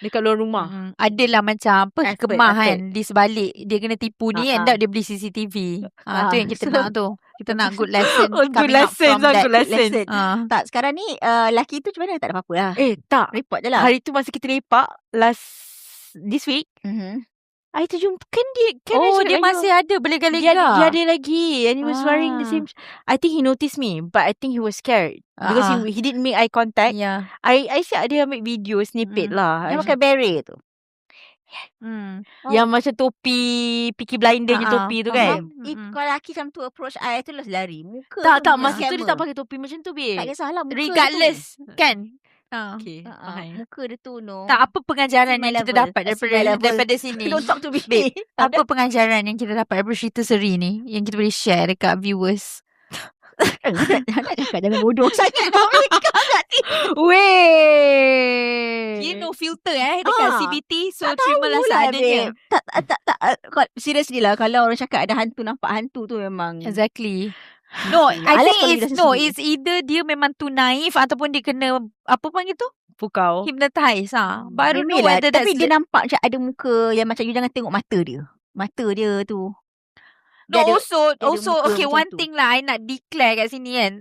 dekat luar rumah. Adalah macam apa Expert. kemah kan di sebalik dia kena tipu ni, end up dia beli CCTV. Tu yang kita nak tu. Kita nak good lesson. Good coming out lesson. from that. Good lesson. Tak, sekarang ni laki tu macam mana? Tak ada apa-apa lah. Tak. Report je lah. Hari tu masa kita lepak this week, I terjumpa kan dia. Dia masih ada berlega-lega. Dia ada lagi. And he was wearing the same. I think he noticed me, but I think he was scared because he didn't make eye contact. Yeah. I siap dia ambil video snippet lah. Dia pakai beret tu. Yang macam topi Peaky Blinder je topi tu kan. Kalau laki macam tu approach I tu lari. Muka Tak, tu masa tu scammer. dia tak pakai topi macam tu, babe. Tak kisahlah muka Regardless kan. Okay, dia tu. fine. Muka dia tu no. Tak, apa pengajaran That's my yang kita level. dapat That's my level. daripada sini? Don't talk to me. Babe, apa pengajaran yang kita dapat daripada cerita seri ni yang kita boleh share dekat viewers? Jangan bodoh sangat. Weh. Dia no filter dekat CBT. So Tak terimalah tahulah, seadanya. babe. Tak. Seriously lah, kalau orang cakap ada hantu, nampak hantu tu memang. Exactly. No, I Alas think kalau it's dia rasa sendiri. it's either dia memang too naif ataupun dia kena apa panggil tu? Pukau. Hypnotize But I don't know Maybe lah, whether tapi that's dia nampak macam ada muka yang macam you jangan tengok mata dia. Mata dia tu. No, Dia ada- also ada muka okay, macam one tu. thing lah I nak declare kat sini kan.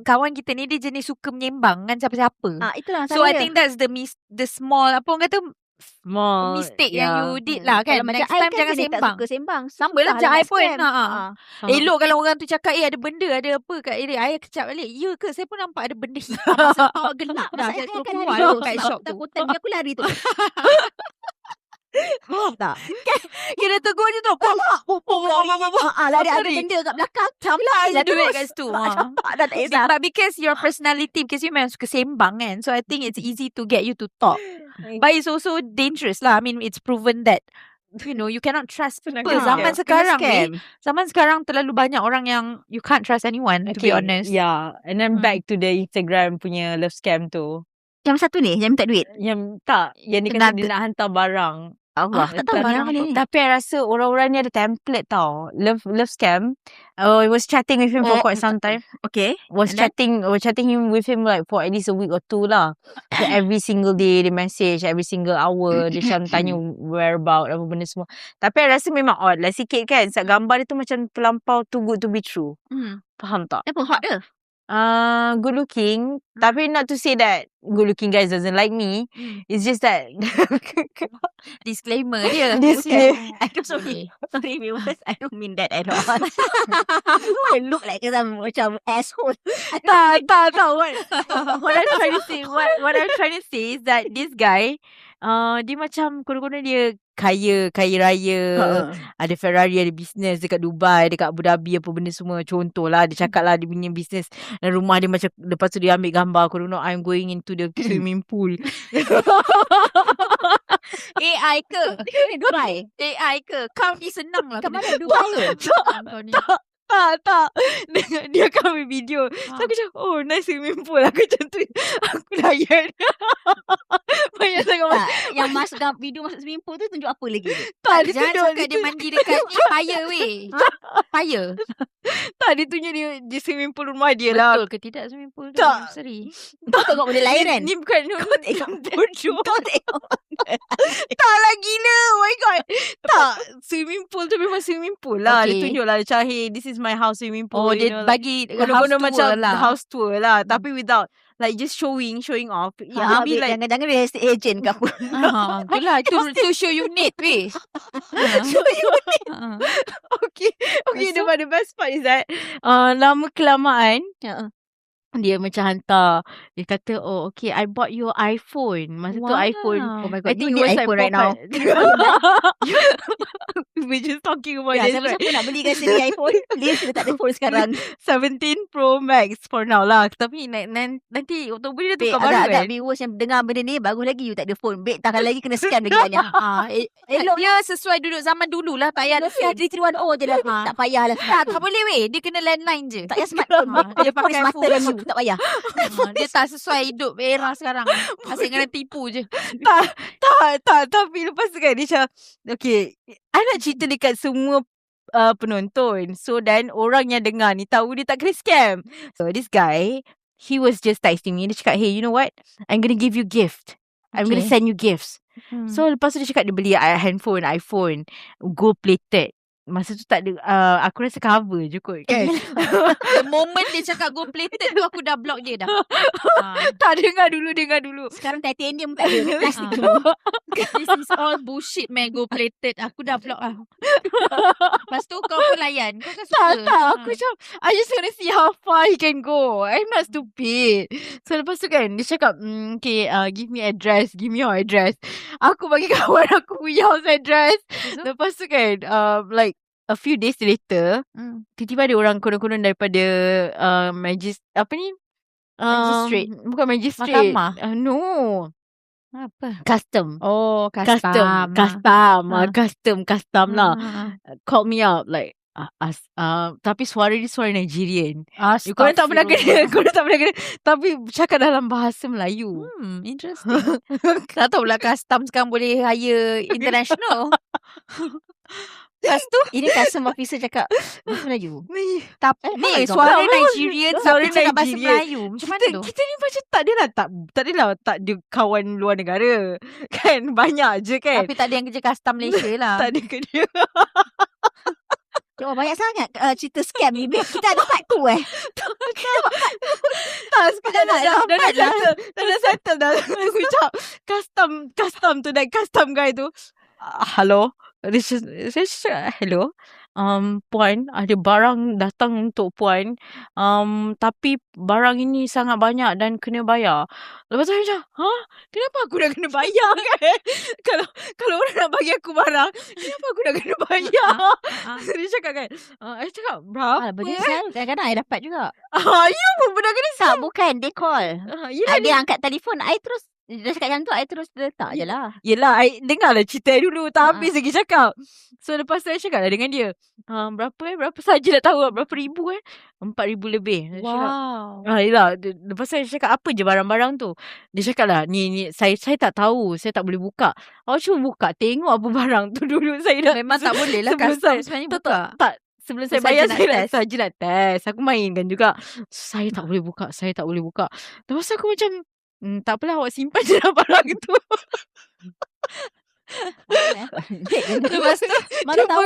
Kawan kita ni dia jenis suka menyembang dengan siapa-siapa. Itulah So salah I dia. think that's the small apa orang kata Small. mistake yang you did lah kan. Kalau macam Next I time kan jangan jenis tak sembang. suka sembang. Sama lah Susah macam I nak pun. scam. Elok kalau orang tu cakap ada benda, ada apa kat area. I kecap balik. Ya ke? Saya pun nampak ada benda hitam. Masa awak gelap dah. Saya suruh keluar kat shop tu. Takutan dia aku lari tu. Faham tak? Kira tegur je tu. Lari ada benda kat belakang. Lah duit kat situ. Campak dah tak kisah. But because your personality, because you memang suka sembang kan, so I think it's easy to get you to talk. But it's also dangerous lah. I mean, it's proven that you cannot trust people. Zaman sekarang ni, zaman sekarang terlalu banyak orang yang you can't trust anyone, to be honest. Yeah. And then back to the Instagram punya love scam tu. Yang satu ni, yang minta duit. Yang tak, yang dia kata dia nak hantar barang. Allah, tak tahu barang ni. Tapi I rasa orang-orang ni ada template tau. Love scam. I was chatting with him for quite some time. Okay. Was chatting with him like for at least a week or two lah. So every single day dia message, every single hour dia macam tanya whereabout apa benda semua. Tapi I rasa memang odd lah sikit kan. Sebab gambar dia tu macam terlampau too good to be true. Faham tak? Apa hot dia? Good looking. Tapi not to say that good looking guys doesn't like me. It's just that Disclaimer dia. I don't sorry viewers, I don't mean that at all. I look like macam asshole. Tak. What I'm trying to say is that this guy, dia macam konon-konon dia kaya raya, ada Ferrari, ada bisnes dekat Dubai, dekat Abu Dhabi, apa benda semua. Contohlah dia cakap lah dia punya bisnes dan rumah dia macam, lepas tu dia ambil gambar, konon I'm going into the swimming pool. AI ke? Dubai. AI ke? Kau ni senang lah. Kat mana Dubai? Tak. Dia akan ambil video. So aku macam, oh nice swimming pool. Aku macam tu. Aku layan. Banyak sangat. Tak, yang masuk video masuk swimming pool tu tunjuk apa lagi? Tak, dia tunjuk. Jangan cakap dia mandi dekat ni. Fire weh. Fire. Tak, dia tunjuk dia di swimming pool rumah dia lah. Betul ke tidak swimming pool tu? Tak. Seri. Kau tengok benda lain kan? Ni bukan. Kau tengok bodoh. Kau tengok. Tak lah gila. Oh my god. Tak. Swimming pool tu memang swimming pool lah. Dia tunjuk lah macam, hey, this is my house swimming pool. Oh, dia bagi house tour macam lah. House tour lah. Tapi without like just showing off. Maybe like jangan-jangan dia estate agent ke apa. Itulah to show you need weh. Show you need. Okay. The best part is that lama kelamaan dia macam hantar. Dia kata, oh okay, I bought your iPhone. Masa tu iPhone. Oh my I god, think you it was need iPhone like right now. We're just talking about this, right? Siapa nak belikan sendiri iPhone? Please, kita tak ada phone sekarang. 17 Pro Max for now lah. Tapi nanti Oktober dia tukar baru agak viewers yang dengar benda ni, bagus lagi you tak ada phone. Baik, takkan lagi kena scam lagi banyak. Elok dia sesuai duduk zaman dulu lah. Tak payah 331 je lah. Tak payah lah. Tak boleh weh. Dia kena landline je. Tak payah smartphone. Dia pakai smarter than you. Tak payah. Dia tak sesuai hidup era sekarang. Asyik kena tipu je. Tak. Tapi lepas tu kan dia macam, okay, I nak cerita dekat semua penonton. So dan orang yang dengar ni tahu dia tak kena scam. So this guy, he was just texting me. Dia cakap, hey, you know what? I'm gonna give you gift. I'm gonna send you gifts. So lepas tu dia cakap dia beli handphone, iPhone, gold plated. Masa tu tak ada, aku rasa cover je kot kan. The moment dia cakap gold plated tu aku dah block dia dah. Tak, dengar dulu. Sekarang titanium tak ada. Plastik This is all bullshit man, gold plated. Aku dah block lah. Lepas tu kau pun layan. Kau kan suka. Tak. Aku macam, I just want to see how far he can go. I'm not stupid. So lepas tu kan, dia cakap, okay, give me your address. Aku bagi kawan aku punya house address. Lepas tu kan, like, a few days later, tiba-tiba ada orang konon-konon daripada magistrate. Bukan magistrate. Mahkamah? No. Apa? Custom. Oh, Custom lah. Called me up like, tapi suara dia suara Nigerian. Korang tak pernah kena. Tapi cakap dalam bahasa Melayu. Interesting. Tak tahu lah custom sekarang boleh hire international. Lepas tu ini custom officer cakap bahasa Melayu. Tapi suara Nigerian tapi cakap bahasa Melayu. Macam mana tu? Kita ni macam tak ada kawan luar negara. Kan banyak je kan. Tapi tak ada yang kerja custom Malaysia lah. Tak ada kerja. Banyak sangat cerita scam ni. Kita ada part 2 Tak, sekarang dah settle dah. Aku cakap custom tu, that custom guy tu. Hello. Hello. Puan, ada barang datang untuk Puan. Tapi barang ini sangat banyak dan kena bayar. Lepas tu saya macam, kenapa aku dah kena bayar kan? Kalau orang nak bagi aku barang, kenapa aku dah kena bayar? So dia cakap kan, saya cakap, berapa? Benda selalu kadang-kadang I dapat juga. You pun pernah kena Tak, bukan. Dia call. yelah, Dia angkat telefon. I terus, dia cakap macam tu, I terus letak je lah. Yelah, I dengar lah cerita I dulu. Tak habis lagi cakap. So, lepas tu I cakap lah dengan dia. Berapa saja nak tahu berapa ribu 4,000 lebih. Wow. Yelah. Lepas tu I cakap, apa je barang-barang tu? Dia cakap lah, ni saya tak tahu. Saya tak boleh buka. Awak cuba buka. Tengok apa barang tu dulu. Saya dah, Memang tak boleh lah sebelum custom saya- sebenarnya tak, buka. tak. Sebelum saya Saja bayar, nak saya test. saja nak test. Aku mainkan juga. Saya tak boleh buka. Lepas tu aku macam, tak apalah, awak simpan je lah barang tu. Lepas tu Mana dia tahu.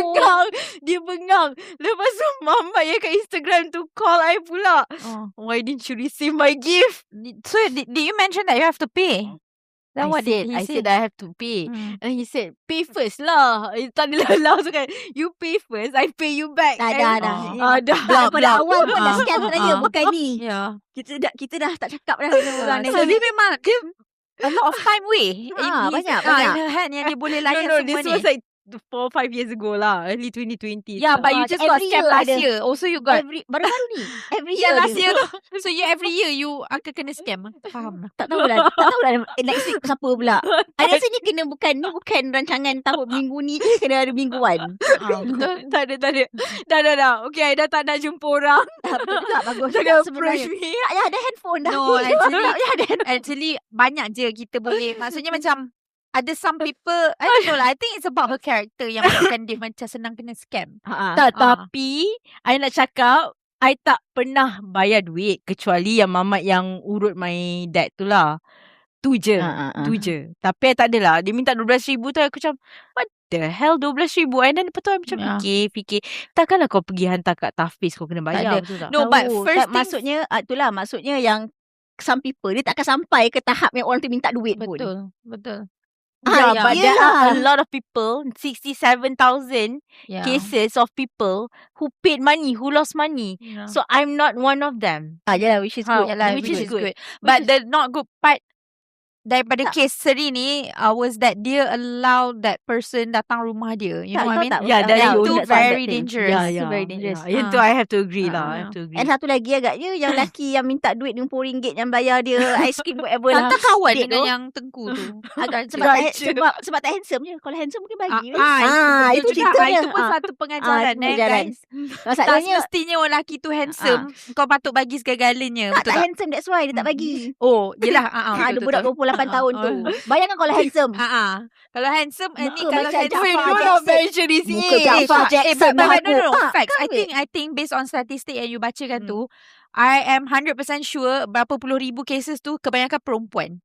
Dia bengang. Lepas tu Mama yang kat Instagram tu call I pula. Why didn't you receive my gift? So did you mention that you have to pay? Then what did he I say? said I have to pay. Hmm. And he said, pay first lah. Tak adalah langsung kan. You pay first, I pay you back. Dah. Dah. Daripada awal pun dah scam sebenarnya. Bukan ni. Yeah. Kita dah tak cakap dah dengan orang ni. So dia memang a lot of time Banyak. in her hand yang dia boleh layan No, semua this ni. was like 4-5 years ago lah. Early 2020. Yeah, but you just got every scam year last ada. year. Also you got Baru-baru ni. Every yeah, year last ada. year. So you every year you akan kena scam. Faham lah. Tak tahu lah next week siapa pula. I rasa ni bukan rancangan tahun minggu ni je, kena ada mingguan. Tak ada. Dah. Okay, I dah tak nak jumpa orang. Betul juga, bagus Jangan juga approach sebenarnya. me. Tak payah ada handphone dah. No, Tak actually banyak je kita boleh. Maksudnya macam ada some people, I don't know lah. I think it's about her character yang bukan dia macam senang kena scam. Tak, tapi I nak cakap I tak pernah bayar duit kecuali yang mamat yang urut my dad tu lah. Tu je. Tapi I tak adalah. Dia minta 12,000 tu aku macam, what the hell 12,000? And then lepas tu I macam fikir. Takkanlah kau pergi hantar kat Tafiz kau kena bayar. ada. Betul tak? No, but first maksudnya itulah maksudnya yang some people dia tak akan sampai ke tahap yang orang tu minta duit pun. Betul. Yeah, but there are a yelah. lot of people, 67,000 Yeah. cases of people who paid money, who lost money. Yeah. So I'm not one of them. Yalah, which is good. Yalah, which is good. But the not good part daripada kes Seri ni was that dia allow that person datang rumah dia. You know what I mean? Yeah, that Yang you tu that's very that thing. dangerous. It's very dangerous. Yang tu I have to agree lah. I Ah. have to agree. And satu lagi agaknya yang lelaki yang minta duit RM50 yang bayar dia aiskrim whatever lah. Tak kawan Date dengan tu. yang tengku tu. Sebab tak handsome je. Kalau handsome mungkin bagi. Itu itu cerita dia. Itu pun satu pengajaran itu pengajaran. guys. Tak Masalahnya semestinya orang lelaki tu handsome. Kau patut bagi segala-galanya. tak Betul tak? handsome, that's why dia tak bagi. Oh, yelah. Ada budak 28 tahun tu. Bayangkan kalau handsome. Kalau handsome, ni Muka kalau macam handsome. Jaafar do not mention this Muka Jaafar Jackson. But no. Ah, Facts. kahwin. I think based on statistik yang you bacakan tu, I am 100% sure berapa puluh ribu cases tu kebanyakan perempuan.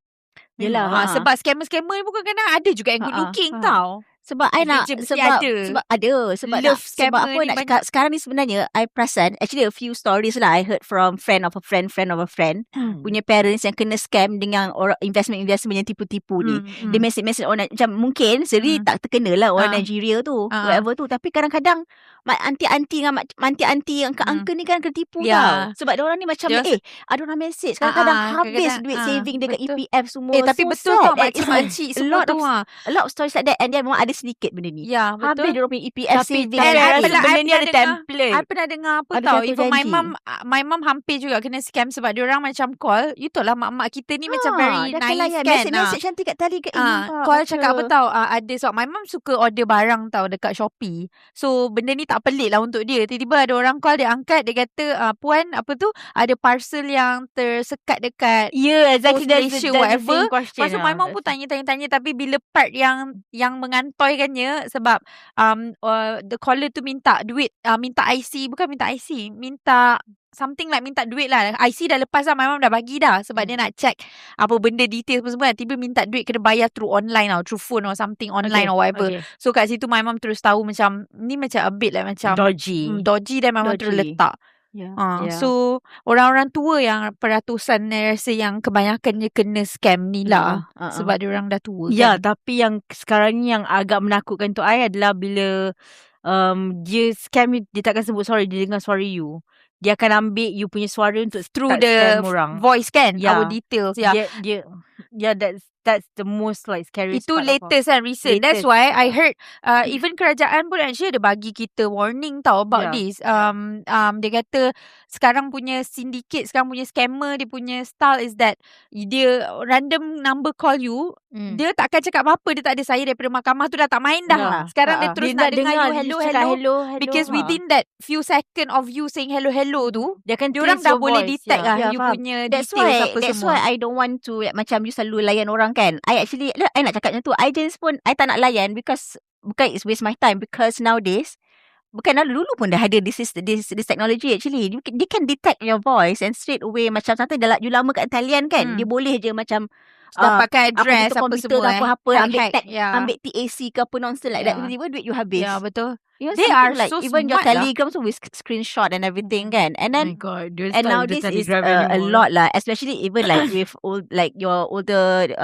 Yelah. Sebab scammer-scammer ni bukan kadang ada juga yang good looking tau. Sebab I nak Mesti sebab ada. sebab Love sebab scammer apa ni nak banyak. cakap sekarang ni sebenarnya I perasan actually a few stories lah I heard from friend of a friend of a friend punya parents yang kena scam dengan orang investment yang tipu-tipu ni. Dia message orang macam mungkin Seri tak terkena lah orang Nigeria tu whatever tu, tapi kadang-kadang aunty-aunty dengan aunty-aunty yang uncle ni kan kena tipu Ya. tau. Sebab dia orang ni macam Dia ada orang message kadang-kadang habis kadang-kadang, duit saving dekat betul. EPF semua. Tapi So betul sad. tau And it's makcik-makcik a semua lot tu. a lot of stories like that, and dia memang ada sedikit benda ni. Ya, Habis betul. dia orang punya EPF Tapi saving. I And rasa I benda ni pernah ada dengar- template. I pernah dengar apa Ada tau. jatuh Even janji. my mom hampir juga kena scam sebab dia orang macam call. You tahu lah mak-mak kita ni macam very dia akan nice layan kan. message nanti kat tali kat Call cakap apa tau, ada sebab my mom suka order barang tau dekat Shopee. So benda ni tak pelik lah untuk dia. Tiba-tiba ada orang call, dia angkat, dia kata puan apa tu ada parcel yang tersekat dekat Yeah, exactly. Post That's Malaysia, the whatever. same question. Lepas tu my mom pun tanya, tapi bila part yang mengantoikannya sebab the caller tu minta duit, minta IC, bukan minta IC, minta something like minta duit lah. IC dah lepas lah, my mom dah bagi dah sebab dia nak check apa benda detail semua. Tiba minta duit kena bayar through online tau, through phone or something online or whatever. Okay. So kat situ my mom terus tahu macam ni macam a bit like macam dodgy dan my mom terus Dodgy. letak. Yeah. So orang-orang tua yang peratusan saya rasa yang kebanyakannya kena scam ni lah. Sebab dia orang dah tua Ya, kan. tapi yang sekarang ni yang agak menakutkan tu I adalah bila dia scam you, dia takkan sebut sorry, dia dengar suara you. Dia akan ambil you punya suara untuk Through start the scam orang. voice kan, Yeah. our details. Yeah. That's the most like scariest Itu part of all. latest and recent. That's Latest. why I heard even kerajaan pun actually ada bagi kita warning tau about Yeah. this. Dia kata sekarang punya syndicate, sekarang punya scammer, dia punya style is that dia random number call you, dia tak akan cakap apa-apa, dia tak ada saya daripada mahkamah tu dah tak main dah. Yeah. Sekarang dia terus nak dengar you dia hello cakap hello. hello. Because within that few second of you saying hello hello tu, dia akan diorang trace dah your boleh voice. detect lah Yeah, you faham. punya That's details apa why semua. I don't want to macam you selalu layan orang kan. I nak cakap macam tu. I just pun I tak nak layan because bukan it's waste my time, because nowadays bukan dulu pun dah ada this technology actually. Dia can detect your voice and straight away macam something you lama kat talian kan. Dia boleh je macam Dapatkan address apa komputer semua ke apa, ambil Hack-hack. tag, Yeah. ambil TAC ke apa nonsense like that. Yeah. Tiba-tiba duit you habis. Ya, betul. You know, They something are like so even your smart lah. Telegram so with screenshot and everything kan. And Oh then my god, dia and start now with the this is Telegram a anymore. lot lah, especially even like with your older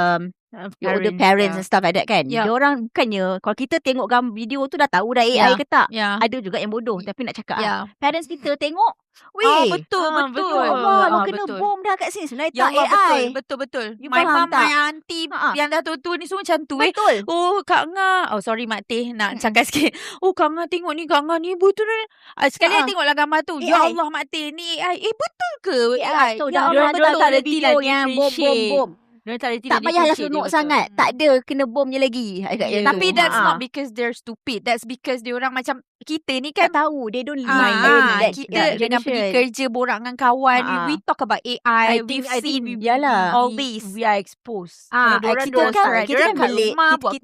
parents and stuff like that kan. Yeah. Diorang bukannya kalau kita tengok video tu dah tahu dah AI Yeah. ke tak. Ya. Ada juga yang bodoh tapi nak cakap Ya. parents kita tengok weh Betul. ya Allah lo kena betul. bom dah kat sini sebenarnya Ya tak Allah, AI. betul. You My faham mum, tak? my auntie yang dah tua-tua ni semua macam tu. Betul. Oh, Kak Nga. Oh, sorry Mak Teh. Nak cakap sikit. Oh, Kak Nga tengok ni. Kak Nga ni betul ni. Sekali I tengoklah gambar tu. Ya AI. Allah Mak Teh. Ni AI. Betul ke AI. AI? Tu Ya dah Allah, orang betul. tak ada Dia video lagi yang appreciate. bom. Dia tak reti Tak payahlah seronok sangat. Tak ada kena bomnya lagi. Tapi that's not because they're stupid. That's because diorang macam kita ni tak kan. tahu. They don't live Kita dengan pergi kerja borak dengan kawan. We talk about AI. We've seen yalah. all these. we are exposed. Kita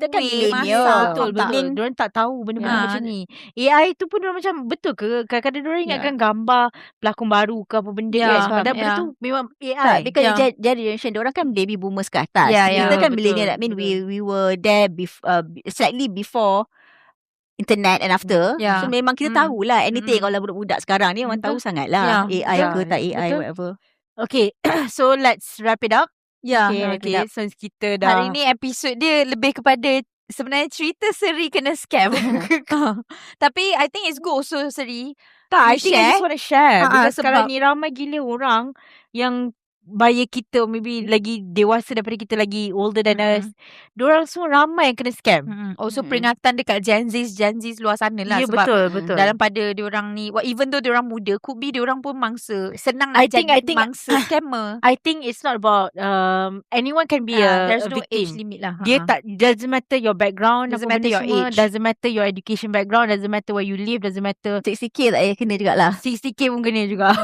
kan millennial. Betul. Diorang tak tahu benda-benda macam ni. AI tu pun diorang macam betul ke? Kadang-kadang diorang ingatkan gambar pelakon baru ke apa benda Ya, kan. Padahal benda ya. tu memang Tak, AI. because generation diorang kan baby boomers ke atas. Ya, Kita kan betul, millennial. I mean we were there slightly before internet and after. Ya. So memang kita tahulah anything kalau budak-budak sekarang ni memang tahu sangat lah Ya, AI betul. ke tak AI Betul. whatever. Okay, so let's wrap it up. Ya. Okay, since kita dah Hari ni episod dia lebih kepada sebenarnya cerita Seri kena scam. Tapi I think it's good also Seri. I You think I share. just want to share. Because sebab- sekarang ni ramai gila orang yang bayar kita maybe lagi dewasa daripada kita, lagi older than us. Diorang semua ramai yang kena scam. Also peringatan dekat Gen Z luar sana lah. Ya, Sebab betul. dalam pada diorang ni, even though diorang muda, could be diorang pun mangsa. Senang I nak think- jadi mangsa scammer. I think it's not about anyone can be There's a no age victim. limit lah. Dia tak, doesn't matter your background, Doesn't apa matter benda your semua, age. doesn't matter your education background, doesn't matter where you live, doesn't matter. 60k tak payah kena jugalah. 60k pun kena juga.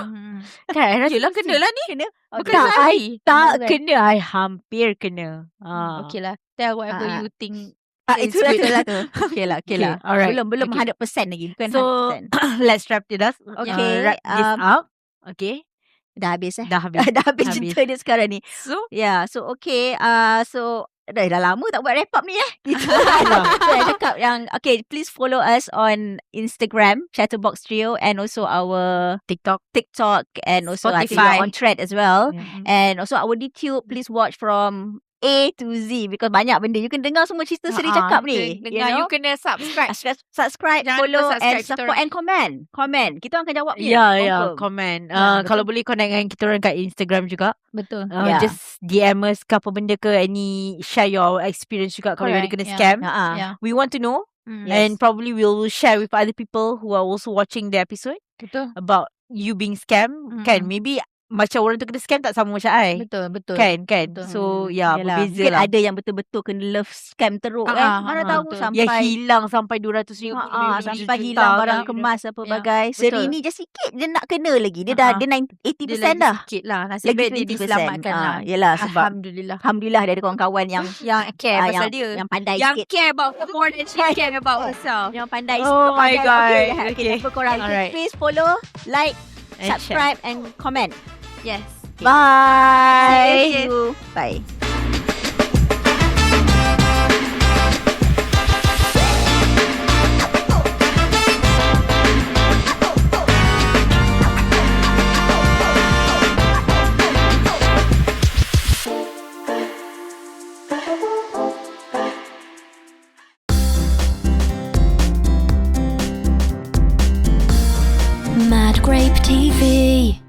Kan? I rasa Yelah, kena lah ni. Kena. Bukan tak, lagi. Tak kena, I hampir kena. Okay lah. Tell whatever you think. Itu lah tu. Okay lah. Okay, alright. Belum Okay. 100% lagi. Bukan So 100%. let's wrap it up. Okay, Wrap this up. Okay. Dah habis Dah habis. dah habis Habis. cerita dia sekarang ni. So, So okay. So dah lama tak buat wrap up ni Gitu lah. So I cakap yang okay, please follow us on Instagram Chatterbox Trio, and also our TikTok, and also I think Spotify. we're on Thread as well. Yeah. And also our YouTube, please watch from A to Z because banyak benda you can dengar semua cerita Seri cakap ni. dengar, you kena subscribe. Subscribe, Jangan follow lupa and subscribe support kita and comment. Kita akan jawab ni. Ya, confirm. komen. betul. Kalau boleh connect dengan kita orang kat Instagram juga. Betul. Yeah. Just DM us ke apa benda ke, any share your experience juga kalau you ada kena Correct, scam. Yeah. We want to know, Yes. and probably we'll share with other people who are also watching the episode Betul. about you being scammed. Kan, maybe macam orang tu kena scam tak sama macam I. Betul. Kan. Betul. So ya, Yalah. berbeza Mungkin lah. ada yang betul-betul kena love scam teruk kan. Mana tahu betul. sampai Yang hilang sampai 200 ribu. sampai hilang barang kemas apa Ya, bagai. betul. Seri ni je sikit dia nak kena lagi. Dia dah dia 80% dah. Sikit lah. Nasib Lagi baik dia 20%. diselamatkan lah. Yelah sebab Alhamdulillah. dia ada kawan-kawan yang Yang care pasal yang, dia. yang pandai Yang sikit. care about more than she care about herself. Yang pandai Oh my God. Okay, apa korang. Alright. Please follow, like, And subscribe and comment. Yes. Bye. See you. Bye. TV.